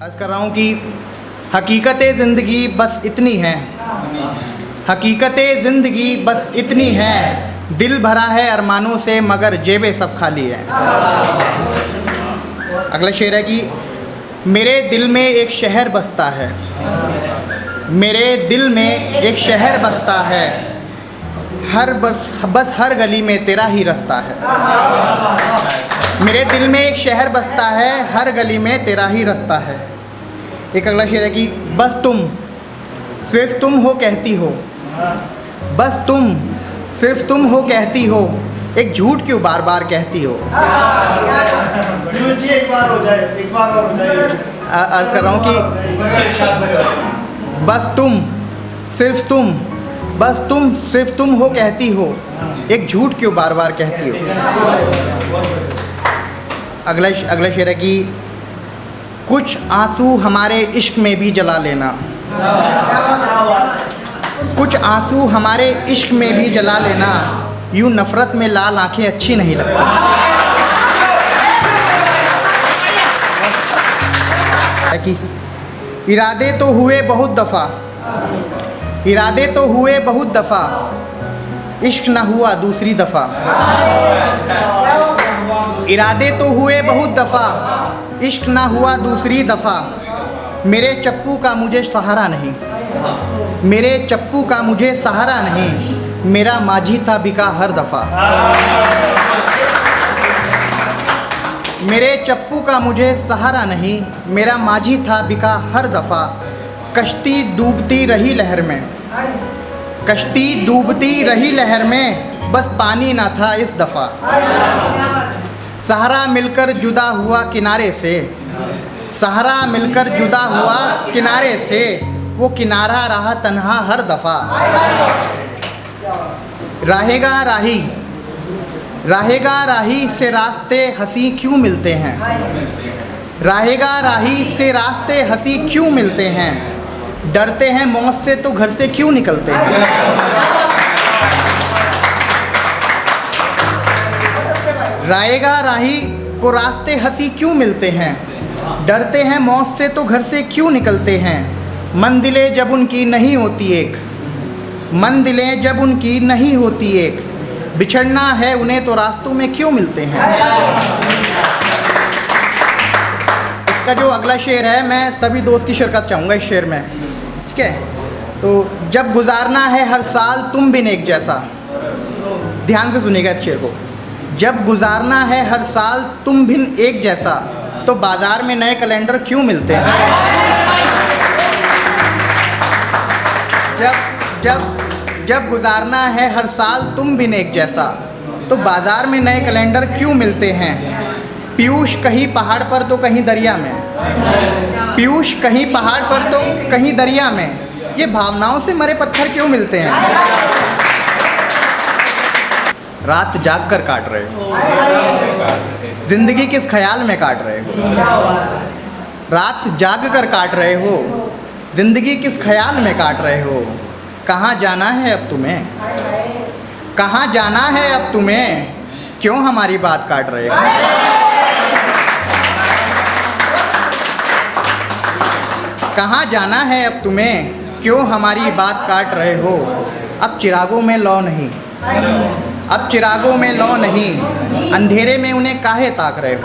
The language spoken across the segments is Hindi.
अर्ज़ कर रहा हूँ कि हकीकत ज़िंदगी बस इतनी है, हकीकत ज़िंदगी बस इतनी है, दिल भरा है अरमानों से मगर जेबें सब खाली है। अगला शेर है कि मेरे दिल में एक शहर बसता है, मेरे दिल में एक शहर बसता है, बस हर गली में तेरा ही रास्ता है। मेरे दिल में एक शहर बसता है, हर गली में तेरा ही रास्ता है। एक अगला शेर है कि बस तुम सिर्फ तुम हो कहती हो, बस तुम सिर्फ तुम हो कहती हो, एक झूठ क्यों बार बार कहती हो। एक बार हो जाए, एक बार और हो जाए। अर्ज़ कर रहा हूँ कि बस तुम सिर्फ तुम, बस तुम सिर्फ तुम हो कहती हो, एक झूठ क्यों बार बार कहती हो। अगला शेर है कि कुछ आंसू हमारे इश्क में भी जला लेना, कुछ आंसू हमारे इश्क में भी जला लेना, यूं नफ़रत में लाल आंखें अच्छी नहीं लगती। कि इरादे तो हुए बहुत दफ़ा, इरादे तो हुए बहुत दफ़ा, इश्क ना हुआ दूसरी दफ़ा। इरादे तो हुए बहुत दफ़ा, इश्क ना हुआ दूसरी दफ़ा, मेरे चप्पू का मुझे सहारा नहीं, मेरे चप्पू का मुझे सहारा नहीं, मेरा माझी था बिका हर दफ़ा। मेरे चप्पू का मुझे सहारा नहीं, मेरा माझी था बिका हर दफ़ा, कश्ती डूबती रही लहर में, कश्ती डूबती रही लहर में, बस पानी ना था इस दफ़ा। सहारा मिलकर जुदा हुआ किनारे से, सहारा मिलकर जुदा हुआ किनारे से, वो किनारा रहा तन्हा हर दफ़ा। राहेगा राही, राहेगा राही से रास्ते हंसी क्यों मिलते हैं, राहेगा राही से रास्ते हंसी क्यों मिलते हैं, डरते हैं मौत से तो घर से क्यों निकलते हैं। राहेगा राही को रास्ते हंसी क्यों मिलते हैं, डरते हैं मौत से तो घर से क्यों निकलते हैं, मंजिलें जब उनकी नहीं होती एक, मंजिलें जब उनकी नहीं होती एक, बिछड़ना है उन्हें तो रास्तों में क्यों मिलते हैं। इसका जो अगला शेर है, मैं सभी दोस्त की शिरकत चाहूँगा इस शेर में, ठीक है। तो जब गुजारना है हर साल तुम बिन एक जैसा, ध्यान से सुनिएगा इस शेर को। जब गुजारना है हर साल तुम बिन एक जैसा, तो बाज़ार में नए कैलेंडर क्यों मिलते हैं। जब गुजारना है हर साल तुम बिन एक जैसा, तो बाज़ार में नए कैलेंडर क्यों मिलते हैं। पीयूष कहीं पहाड़ पर तो कहीं दरिया में, पीयूष कहीं पहाड़ पर तो कहीं दरिया में, ये भावनाओं से मरे पत्थर क्यों मिलते हैं। रात जाग कर काट रहे हो, ज़िंदगी किस ख्याल में काट रहे हो। रात जाग कर काट रहे हो, ज़िंदगी किस ख्याल में काट रहे हो। कहाँ जाना है अब तुम्हें, कहाँ जाना है अब तुम्हें, क्यों हमारी बात काट रहे हो। कहाँ जाना है अब तुम्हें, क्यों हमारी बात काट रहे हो। अब चिरागों में लौ नहीं, अब चिरागों में लौ नहीं, अंधेरे में उन्हें काहे ताक रहे हो।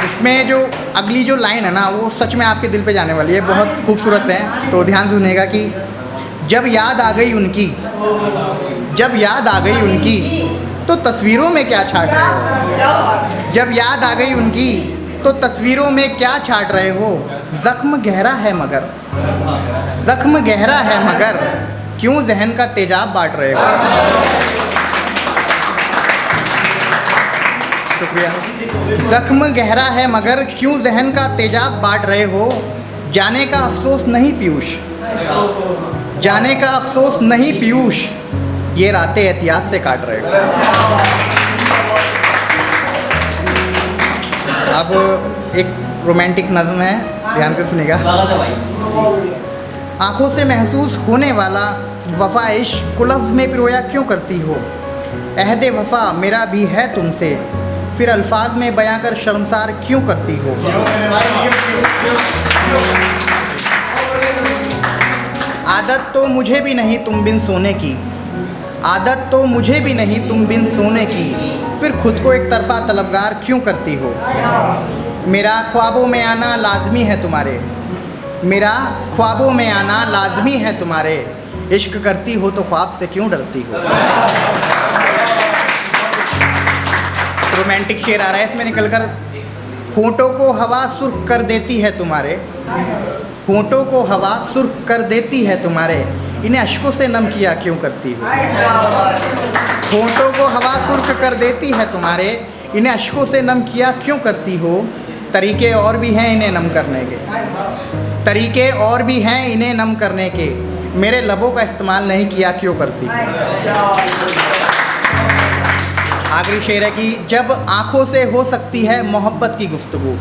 इसमें जो अगली जो लाइन है ना, वो सच में आपके दिल पे जाने वाली है, बहुत खूबसूरत है। तो ध्यान से सुनिएगा कि जब याद आ गई उनकी, जब याद आ गई उनकी, तो तस्वीरों में क्या छाट रहे हो। जब याद आ गई उनकी, तो तस्वीरों में क्या छाट रहे हो। ज़ख्म गहरा है मगर, ज़ख्म गहरा है मगर, क्यों जहन का तेजाब बांट रहे हो। शुक्रिया। ज़ख्म गहरा है मगर क्यों जहन का तेजाब बांट रहे हो। जाने का अफसोस नहीं पीयूष, जाने का अफसोस नहीं पीयूष, ये रातें एहतियात से काट रहे हो। अब एक रोमांटिक नज़्म है, ध्यान से सुनिएगा। आँखों से महसूस होने वाला वफ़ा इश्क को लफ्ज़ में पिरोया क्यों करती हो। अहद वफ़ा मेरा भी है तुमसे, फिर अल्फाज में बयां कर शर्मसार क्यों करती हो। आदत तो मुझे भी नहीं तुम बिन सोने की, आदत तो मुझे भी नहीं तुम बिन सोने की, फिर खुद को एक तरफा तलबगार क्यों करती हो। मेरा ख्वाबों में आना लाजमी है तुम्हारे, मेरा ख्वाबों में आना लाजमी है तुम्हारे, इश्क करती हो तो ख्वाब से क्यों डरती हो। रोमांटिक शेर आ रहा है इसमें निकल कर। होंठों को हवा सुर्ख कर देती है तुम्हारे, होंठों को हवा सुर्ख कर देती है तुम्हारे, इन्हें अश्कों से नम किया क्यों करती हो। होंठों को हवा सुर्ख कर देती है तुम्हारे, इन्हें अश्कों से नम किया क्यों करती हो। तरीके और भी हैं इन्हें नम करने के, तरीके और भी हैं इन्हें नम करने के, मेरे लबों का इस्तेमाल नहीं किया क्यों करती हो। आखिरी शेर है कि जब आँखों से हो सकती है मोहब्बत की गुफ्तगू,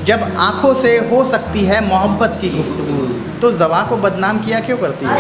जब आँखों से हो सकती है मोहब्बत की गुफ्तगू, तो ज़बां को बदनाम किया क्यों करती है।